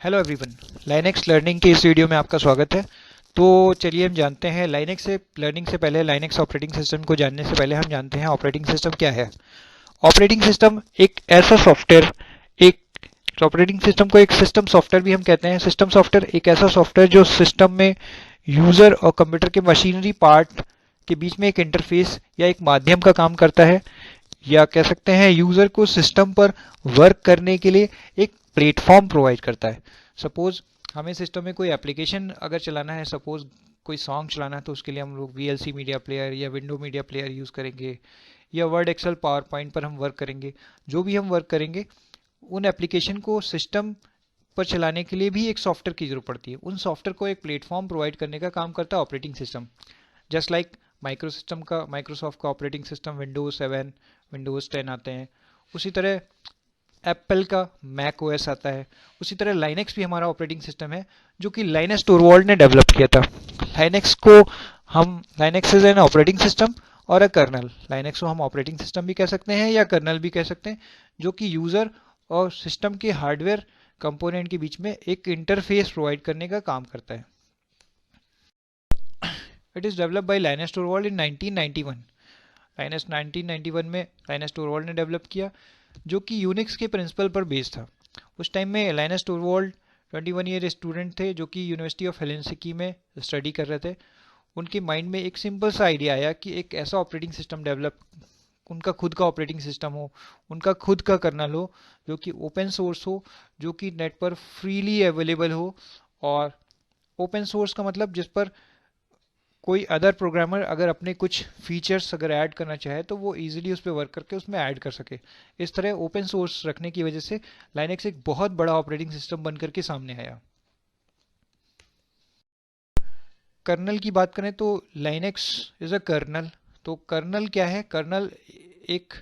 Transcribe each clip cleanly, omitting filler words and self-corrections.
Hello everyone, Linux learning के इस video में आपका स्वागत है। तो चलिए हम जानते हैं लाइनेक्स से लर्निंग से पहले लाइनेक्स ऑपरेटिंग सिस्टम को जानने से पहले हम जानते हैं ऑपरेटिंग सिस्टम क्या है। ऑपरेटिंग सिस्टम एक ऐसा सॉफ्टवेयर एक ऑपरेटिंग सिस्टम को एक सिस्टम सॉफ्टवेयर भी हम कहते हैं। सिस्टम सॉफ्टवेयर एक ऐसा सॉफ्टवेयर जो सिस्टम में यूज़र और कंप्यूटर के मशीनरी पार्ट के बीच में एक इंटरफेस या एक माध्यम का काम करता है, या कह सकते हैं यूज़र को सिस्टम पर वर्क करने के लिए एक प्लेटफॉर्म प्रोवाइड करता है। सपोज हमें सिस्टम में कोई एप्लीकेशन अगर चलाना है, सपोज कोई सॉन्ग चलाना है, तो उसके लिए हम लोग वीएलसी मीडिया प्लेयर या विंडो मीडिया प्लेयर यूज़ करेंगे, या वर्ड एक्सेल पावर पॉइंट पर हम वर्क करेंगे। जो भी हम वर्क करेंगे उन एप्लीकेशन को सिस्टम पर चलाने के लिए भी एक सॉफ्टवेयर की जरूरत पड़ती है। उन सॉफ्टवेयर को एक प्लेटफॉर्म प्रोवाइड करने का काम करता है operating system. Just like Microsoft का ऑपरेटिंग सिस्टम विंडोज़ 7, विंडोज़ 10 आते हैं, उसी तरह एप्पल का मैक ओएस आता है। उसी तरह लाइनेक्स भी हमारा ऑपरेटिंग सिस्टम है, जो कि लाइनस टोरवॉल्ड ने डेवलप किया था। Linux is an operating system और अ कर्नल। लाइनेक्स को हम ऑपरेटिंग सिस्टम भी कह सकते हैं या कर्नल भी कह सकते हैं, जो कि यूज़र और सिस्टम के हार्डवेयर कंपोनेंट के बीच में एक इंटरफेस प्रोवाइड करने का काम करता है। It is developed by Linus Torvalds in 1991। Linus 1991 में लाइनस टोरवॉल्ड ने डेवलप किया, जो कि यूनिक्स के प्रिंसिपल पर बेस्ड था। उस टाइम में लाइनस टोरवॉल्ड 21 ईयर स्टूडेंट थे, जो कि यूनिवर्सिटी ऑफ हेलेंसिकी में स्टडी कर रहे थे। उनके माइंड में एक सिंपल सा आइडिया आया कि एक ऐसा ऑपरेटिंग सिस्टम डेवलप, उनका खुद का ऑपरेटिंग सिस्टम हो, उनका खुद का कर्नल हो, जो कि ओपन सोर्स हो, जो कि नेट पर फ्रीली अवेलेबल हो। और ओपन सोर्स का मतलब जिस पर कोई अदर प्रोग्रामर अगर अपने कुछ फीचर्स अगर ऐड करना चाहे तो वो इजीली उस पर वर्क करके उसमें ऐड कर सके। इस तरह ओपन सोर्स रखने की वजह से लाइनेक्स एक बहुत बड़ा ऑपरेटिंग सिस्टम बनकर के सामने आया। कर्नल की बात करें तो लाइनेक्स इज अ कर्नल। तो कर्नल क्या है? कर्नल एक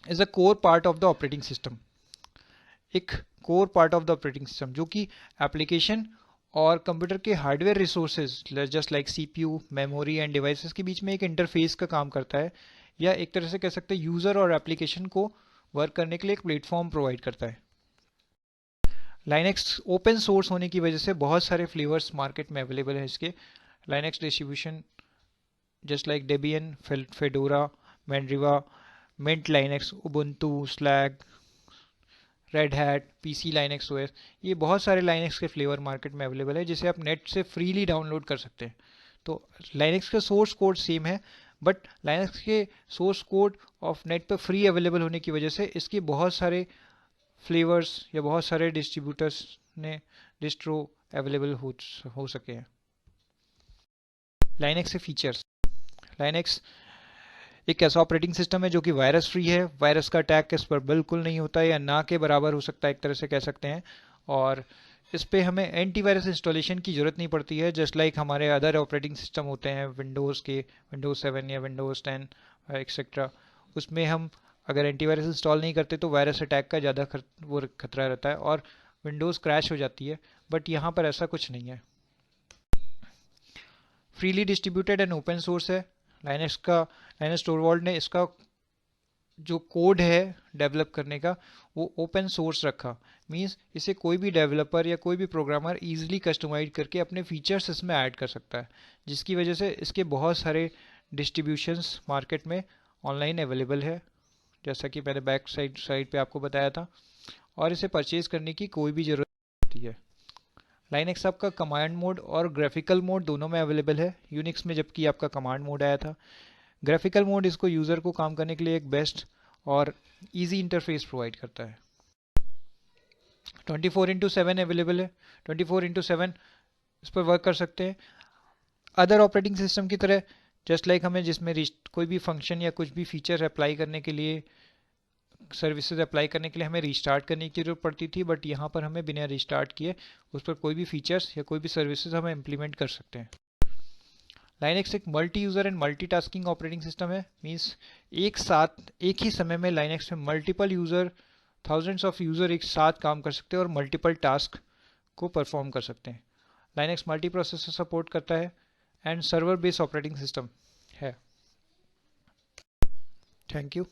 is a core part of the operating system. एक core part of the operating system जो कि एप्लीकेशन और कंप्यूटर के hardware resources just like CPU, memory and devices के बीच में एक इंटरफेस का काम करता है, या एक तरह से कह सकते हैं यूज़र और एप्लीकेशन को वर्क करने के लिए एक प्लेटफॉर्म प्रोवाइड करता है। लाइनेक्स ओपन सोर्स होने की वजह से बहुत सारे फ्लेवर्स मार्केट में अवेलेबल है इसके। Linux distribution just like Debian, Fedora, Mandriva, Mint Linux, Ubuntu, Slack, Red Hat, PC Linux OS, ये बहुत सारे लाइनेक्स के फ्लेवर मार्केट में अवेलेबल है, जिसे आप नेट से फ्रीली डाउनलोड कर सकते हैं। तो लाइनेक्स का सोर्स कोड सेम है, बट लाइनेक्स के सोर्स कोड ऑफ नेट पर फ्री अवेलेबल होने की वजह से इसके बहुत सारे फ्लेवर्स या बहुत सारे डिस्ट्रीब्यूटर्स ने डिस्ट्रो अवेलेबल हो सके हैं। लाइनेक्स के फीचर्स। लाइनेक्स एक ऐसा ऑपरेटिंग सिस्टम है जो कि वायरस फ्री है। वायरस का अटैक इस पर बिल्कुल नहीं होता है, या ना के बराबर हो सकता है, एक तरह से कह सकते हैं। और इस पे हमें एंटीवायरस इंस्टॉलेशन की ज़रूरत नहीं पड़ती है, जस्ट लाइक हमारे अदर ऑपरेटिंग सिस्टम होते हैं विंडोज़ के, विंडोज़ 7 या विंडोज़ 10 एक्सेट्रा। उसमें हम अगर एंटीवायरस इंस्टॉल नहीं करते तो वायरस अटैक का ज़्यादा खतरा रहता है और विंडोज़ क्रैश हो जाती है, बट यहाँ पर ऐसा कुछ नहीं है। Freely distributed and open source है। लाइनस टोरवॉल्ड ने इसका जो कोड है डेवलप करने का वो ओपन सोर्स रखा। मींस इसे कोई भी डेवलपर या कोई भी प्रोग्रामर इजीली कस्टमाइज करके अपने फीचर्स इसमें ऐड कर सकता है, जिसकी वजह से इसके बहुत सारे डिस्ट्रीब्यूशंस मार्केट में ऑनलाइन अवेलेबल है, जैसा कि मैंने बैक साइड पे आपको बताया था। और इसे परचेज करने की कोई भी ज़रूरत नहीं होती है। लाइनेक्स आपका कमांड मोड और ग्राफिकल मोड दोनों में अवेलेबल है। यूनिक्स में जबकि आपका कमांड मोड आया था। ग्राफिकल मोड इसको यूज़र को काम करने के लिए एक बेस्ट और इजी इंटरफेस प्रोवाइड करता है। 24/7 अवेलेबल है। 24/7 इस पर वर्क कर सकते हैं। अदर ऑपरेटिंग सिस्टम की तरह जस्ट लाइक हमें जिसमें कोई भी फंक्शन या कुछ भी फीचर अप्लाई करने के लिए, सर्विसेज अप्लाई करने के लिए हमें रिस्टार्ट करने की जरूरत पड़ती थी, बट यहाँ पर हमें बिना रिस्टार्ट किए उस पर कोई भी फीचर्स या कोई भी सर्विसेज हम इम्प्लीमेंट कर सकते हैं। लाइनेक्स एक multi user and multitasking operating system है। मींस एक साथ एक ही समय में लाइनेक्स में multiple user, thousands of user एक साथ काम कर सकते हैं और मल्टीपल टास्क को परफॉर्म कर सकते हैं। लाइनेक्स मल्टी प्रोसेसर सपोर्ट करता है and server based operating system है। Thank you.